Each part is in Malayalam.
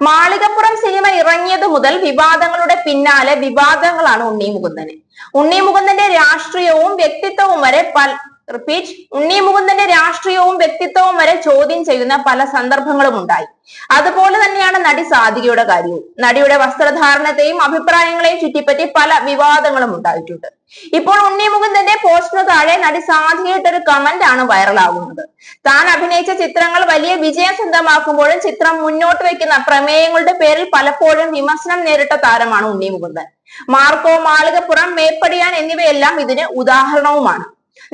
മാളികപ്പുറം സിനിമ ഇറങ്ങിയത് മുതൽ വിവാദങ്ങളുടെ പിന്നാലെ വിവാദങ്ങളാണ് ഉണ്ണി മുകുന്ദന്. ഉണ്ണി മുകുന്ദന്റെ രാഷ്ട്രീയവും വ്യക്തിത്വവും വരെ ചോദ്യം ചെയ്യുന്ന പല സന്ദർഭങ്ങളും ഉണ്ടായി. അതുപോലെ തന്നെയാണ് നടി സാധികയുടെ കാര്യവും. നടിയുടെ വസ്ത്രധാരണത്തെയും അഭിപ്രായങ്ങളെയും ചുറ്റിപ്പറ്റി പല വിവാദങ്ങളും ഉണ്ടായിട്ടുണ്ട്. ഇപ്പോൾ ഉണ്ണി മുകുന്ദന്റെ പോസ്റ്റിന് താഴെ നടി സാധികയിട്ടൊരു കമന്റ് ആണ് വൈറലാകുന്നത്. താൻ അഭിനയിച്ച ചിത്രങ്ങൾ വലിയ വിജയം സ്വന്തമാക്കുമ്പോഴും ചിത്രം മുന്നോട്ട് വെക്കുന്ന പ്രമേയങ്ങളുടെ പേരിൽ പലപ്പോഴും വിമർശനം നേരിട്ട താരമാണ് ഉണ്ണി മുകുന്ദൻ. മാർക്കോ, മാളികപ്പുറം, മേപ്പടിയാൻ എന്നിവയെല്ലാം ഇതിന് ഉദാഹരണവുമാണ്.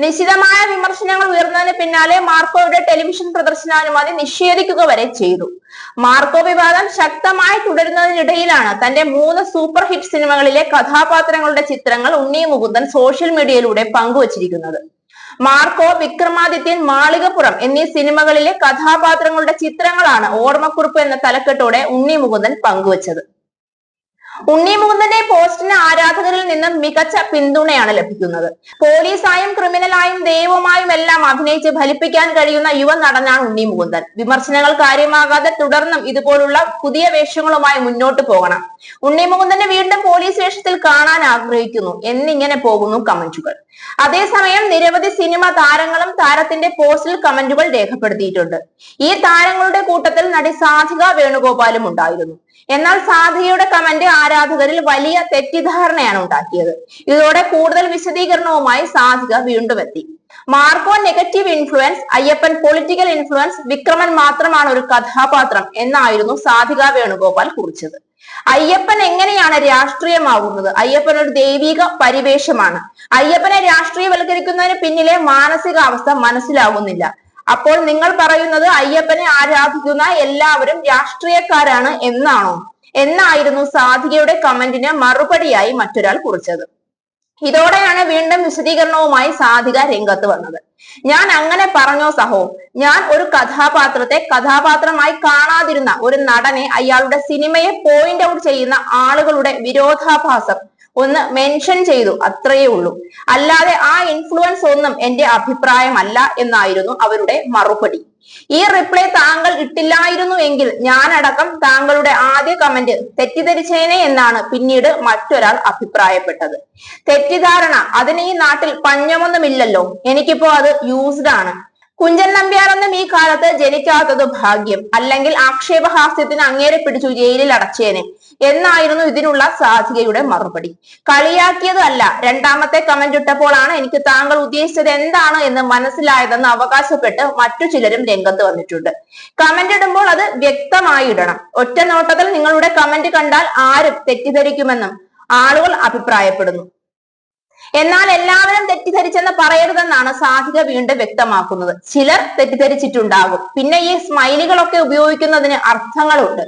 നിശിതമായ വിമർശനങ്ങൾ ഉയർന്നതിന് പിന്നാലെ മാർക്കോയുടെ ടെലിവിഷൻ പ്രദർശനാനുമതി നിഷേധിക്കുക വരെ ചെയ്തു. മാർക്കോ വിവാദം ശക്തമായി തുടരുന്നതിനിടയിലാണ് തന്റെ 3 സൂപ്പർ ഹിറ്റ് സിനിമകളിലെ കഥാപാത്രങ്ങളുടെ ചിത്രങ്ങൾ ഉണ്ണി മുകുന്ദൻ സോഷ്യൽ മീഡിയയിലൂടെ പങ്കുവച്ചിരിക്കുന്നത്. മാർക്കോ, വിക്രമാദിത്യൻ, മാളികപ്പുറം എന്നീ സിനിമകളിലെ കഥാപാത്രങ്ങളുടെ ചിത്രങ്ങളാണ് ഓർമ്മക്കുറിപ്പ് എന്ന തലക്കെട്ടോടെ ഉണ്ണി മുകുന്ദൻ പങ്കുവച്ചത്. ഉണ്ണി മുകുന്ദന്റെ പോസ്റ്റിന് ആരാധകരിൽ നിന്നും മികച്ച പിന്തുണയാണ് ലഭിക്കുന്നത്. പോലീസായും ക്രിമിനലായും ദൈവമായും എല്ലാം അഭിനയിച്ച് ഫലിപ്പിക്കാൻ കഴിയുന്ന യുവ നടനാണ് ഉണ്ണി മുകുന്ദൻ. വിമർശനങ്ങൾ കാര്യമാകാതെ തുടർന്നും ഇതുപോലുള്ള പുതിയ വേഷങ്ങളുമായി മുന്നോട്ട് പോകണം. ഉണ്ണി മുകുന്ദനെ വീണ്ടും പോലീസ് വേഷത്തിൽ കാണാൻ ആഗ്രഹിക്കുന്നു എന്നിങ്ങനെ പോകുന്നു കമന്റുകൾ. അതേസമയം നിരവധി സിനിമ താരങ്ങളും താരത്തിന്റെ പോസ്റ്റിൽ കമന്റുകൾ രേഖപ്പെടുത്തിയിട്ടുണ്ട്. ഈ താരങ്ങളുടെ കൂട്ടത്തിൽ നടി സാധിക വേണുഗോപാലും ഉണ്ടായിരുന്നു. എന്നാൽ സാധികയുടെ കമന്റ് ആരാധകരിൽ വലിയ തെറ്റിദ്ധാരണയാണ് ഉണ്ടാക്കിയത്. ഇതോടെ കൂടുതൽ വിശദീകരണവുമായി സാധിക വീണ്ടും എത്തി. Marco negative influence, Ayyappan political influence, Vikraman മാത്രമാണ് ഒരു കഥാപാത്രം എന്നായിരുന്നു സാധിക വേണുഗോപാൽ കുറിച്ചത്. അയ്യപ്പൻ എങ്ങനെയാണ് രാഷ്ട്രീയമാകുന്നത്? അയ്യപ്പൻ ഒരു ദൈവിക പരിവേഷമാണ്. അയ്യപ്പനെ രാഷ്ട്രീയവൽക്കരിക്കുന്നതിന് പിന്നിലെ മാനസികാവസ്ഥ മനസ്സിലാകുന്നില്ല. അപ്പോൾ നിങ്ങൾ പറയുന്നത് അയ്യപ്പനെ ആരാധിക്കുന്ന എല്ലാവരും രാഷ്ട്രീയക്കാരാണ് എന്നാണോ എന്നായിരുന്നു സാധികയുടെ കമന്റിന് മറുപടിയായി മറ്റൊരാൾ കുറിച്ചത്. ഇതോടെയാണ് വീണ്ടും വിശദീകരണവുമായി സാധിക രംഗത്ത് വന്നത്. ഞാൻ അങ്ങനെ പറഞ്ഞോ സഹോ? ഞാൻ ഒരു കഥാപാത്രത്തെ കഥാപാത്രമായി കാണാതിരുന്ന ഒരു നടനെ അയാളുടെ സിനിമയെ പോയിന്റ് ഔട്ട് ചെയ്യുന്ന ആളുകളുടെ വിരോധാഭാസം ഒന്ന് മെൻഷൻ ചെയ്തു, അത്രയേ ഉള്ളൂ. അല്ലാതെ ആ ഇൻഫ്ലുവൻസ് ഒന്നും എന്റെ അഭിപ്രായമല്ല എന്നായിരുന്നു അവരുടെ മറുപടി. ഈ റിപ്ലൈ താങ്കൾ ഇട്ടില്ലായിരുന്നു എങ്കിൽ ഞാനടക്കം താങ്കളുടെ ആദ്യ കമന്റ് തെറ്റിദ്ധരിച്ചേനെ എന്നാണ് പിന്നീട് മറ്റൊരാൾ അഭിപ്രായപ്പെട്ടത്. തെറ്റിദ്ധാരണ, അതിന് ഈ നാട്ടിൽ പഞ്ഞമൊന്നുമില്ലല്ലോ. എനിക്കിപ്പോ അത് യൂസ്ഡ് ആണ്. കുഞ്ചൻ നമ്പ്യാരൊന്നും ഈ കാലത്ത് ജനിക്കാത്തത് ഭാഗ്യം, അല്ലെങ്കിൽ ആക്ഷേപഹാസ്യത്തിന് അങ്ങേരെ പിടിച്ചു ജയിലിൽ അടച്ചേനെ എന്നായിരുന്നു ഇതിനുള്ള സാധികയുടെ മറുപടി. കളിയാക്കിയത് അല്ല. രണ്ടാമത്തെ കമന്റ് ഇട്ടപ്പോഴാണ് എനിക്ക് താങ്കൾ ഉദ്ദേശിച്ചത് എന്താണ് എന്ന് മനസ്സിലായതെന്ന് അവകാശപ്പെട്ട് മറ്റു ചിലരും രംഗത്ത് വന്നിട്ടുണ്ട്. കമന്റ് ഇടുമ്പോൾ അത് വ്യക്തമായി ഇടണം. ഒറ്റ നോട്ടത്തിൽ നിങ്ങളുടെ കമന്റ് കണ്ടാൽ ആരും തെറ്റിദ്ധരിക്കുമെന്നും ആളുകൾ അഭിപ്രായപ്പെടുന്നു. എന്നാൽ എല്ലാവരും തെറ്റിദ്ധരിച്ചെന്ന് പറയരുതെന്നാണ് സാധിക വീണ്ടും വ്യക്തമാക്കുന്നത്. ചിലർ തെറ്റിദ്ധരിച്ചിട്ടുണ്ടാകും. പിന്നെ ഈ സ്മൈലികളൊക്കെ ഉപയോഗിക്കുന്നതിന് അർത്ഥങ്ങളുണ്ട്.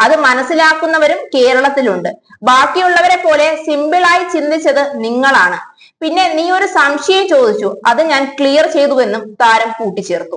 അത് മനസ്സിലാക്കുന്നവരും കേരളത്തിലുണ്ട്. ബാക്കിയുള്ളവരെ പോലെ സിമ്പിളായി ചിന്തിച്ചത് നിങ്ങളാണ്. പിന്നെ നീ ഒരു സംശയം ചോദിച്ചു, അത് ഞാൻ ക്ലിയർ ചെയ്തുവെന്നും താരം കൂട്ടിച്ചേർത്തു.